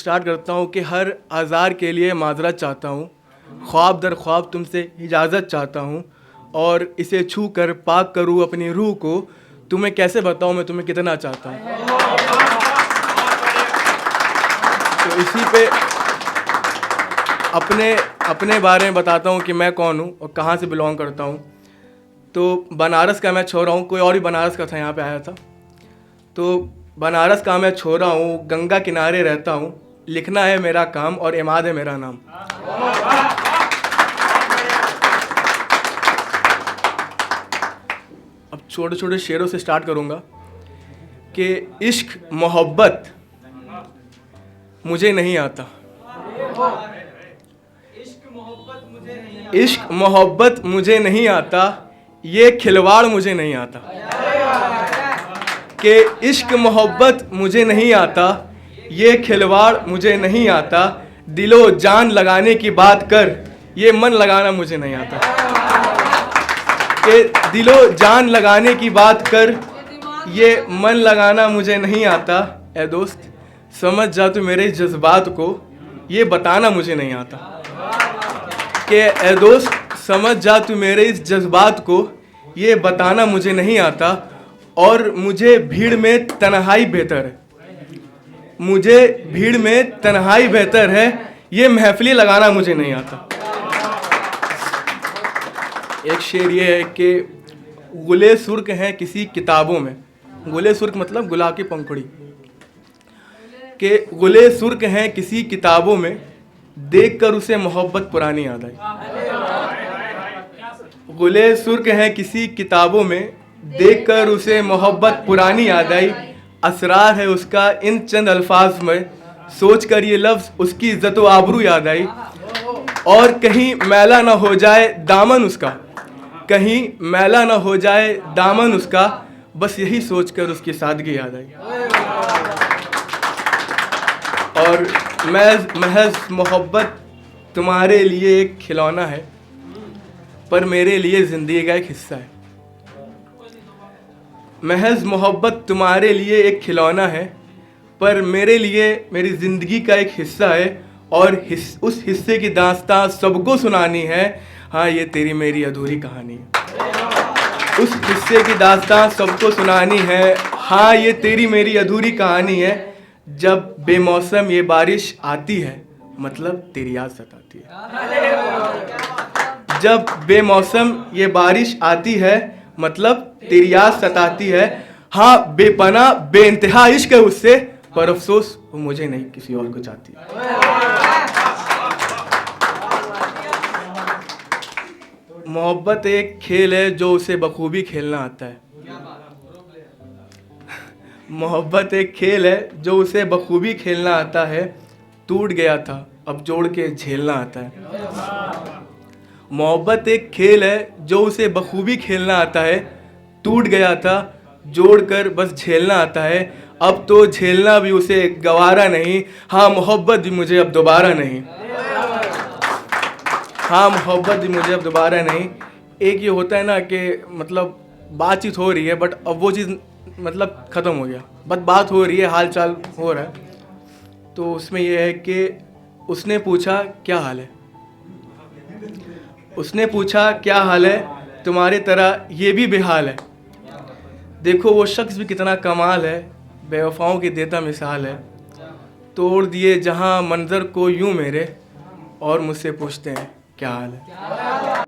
Start करता हूँ कि हर आज़ार के लिए माजरत चाहता हूँ, ख्वाब दर ख्वाब तुमसे इजाज़त चाहता हूँ, और इसे छू कर पाक करूँ अपनी रूह को, तुम्हें कैसे बताऊँ मैं तुम्हें कितना चाहता हूँ। तो इसी पे अपने बारे में बताता हूँ कि मैं कौन हूँ और कहाँ से बिलोंग करता हूँ। तो बनारस का मैं छोरा हूँ, कोई और भी बनारस का था यहाँ पे आया था। तो बनारस का मैं छोरा हूँ, गंगा किनारे रहता हूँ, लिखना है मेरा काम और इमाद है मेरा नाम। अब छोटे छोटे शेरों से स्टार्ट करूँगा कि इश्क मोहब्बत मुझे नहीं आता, इश्क मोहब्बत मुझे नहीं आता, ये खिलवाड़ मुझे नहीं आता। कि इश्क मोहब्बत मुझे नहीं आता, ये खिलवाड़ मुझे नहीं आता, दिलो जान लगाने की बात कर, ये मन लगाना मुझे नहीं आता। कि दिलो जान लगाने की बात कर, ये मन लगाना मुझे नहीं आता। ए दोस्त समझ जा तू मेरे इस जज्बात को, ये बताना मुझे नहीं आता। कि ए दोस्त समझ जा तू मेरे इस जज्बात को, ये बताना मुझे नहीं आता। और मुझे भीड़ में तन्हाई बेहतर है, मुझे भीड़ में तन्हाई बेहतर है, ये महफिलें लगाना मुझे नहीं आता। एक शेर ये है कि गुले सुर्ख हैं किसी किताबों में, गुले सुर्ख मतलब गुलाब की पंखुड़ी, कि गुले सुर्ख हैं किसी किताबों में, देख कर उसे मोहब्बत पुरानी याद आई। गुले सुर्ख हैं किसी किताबों में, देख कर उसे मोहब्बत पुरानी याद आई। असरार है उसका इन चंद अल्फाज में, सोच कर ये लफ्ज़ उसकी इज्जत व आबरू याद आई। और कहीं मैला ना हो जाए दामन उसका, कहीं मैला ना हो जाए दामन उसका, बस यही सोच कर उसकी सादगी याद आई। और महज मोहब्बत तुम्हारे लिए एक खिलौना है, पर मेरे लिए ज़िंदगी का एक हिस्सा है। महज मोहब्बत तुम्हारे लिए एक खिलौना है, पर मेरे लिए मेरी ज़िंदगी का एक हिस्सा है। और उस हिस्से की दास्तां सबको सुनानी है, हाँ ये तेरी मेरी अधूरी कहानी है। उस हिस्से की दास्तां सबको सुनानी है, हाँ ये तेरी मेरी अधूरी कहानी है। जब बेमौसम ये बारिश आती है, मतलब तेरी याद सताती है। जब बेमौसम ये बारिश आती है, मतलब तेरी याद सताती है। हाँ बेपना बेइंतहा इश्क है उससे, पर अफसोस वो मुझे नहीं किसी और को चाहती। मोहब्बत एक खेल है जो उसे बखूबी खेलना आता है। मोहब्बत एक खेल है जो उसे बखूबी खेलना आता है, टूट गया था अब जोड़ के झेलना आता है। मोहब्बत एक खेल है जो उसे बखूबी खेलना आता है, टूट गया था जोड़ कर बस झेलना आता है। अब तो झेलना भी उसे गवारा नहीं, हाँ मोहब्बत भी मुझे अब दोबारा नहीं, हाँ मोहब्बत भी मुझे अब दोबारा नहीं। एक ये होता है ना कि मतलब बातचीत हो रही है बट अब वो चीज़ मतलब ख़त्म हो गया, बस बात हो रही है, हाल चाल हो रहा है। तो उसमें यह है कि उसने पूछा क्या हाल है, उसने पूछा क्या हाल है, तुम्हारी तरह ये भी बेहाल है। देखो वो शख्स भी कितना कमाल है, बेवफाओं की देता मिसाल है। तोड़ दिए जहां मंजर को यूं मेरे, और मुझसे पूछते हैं क्या हाल है।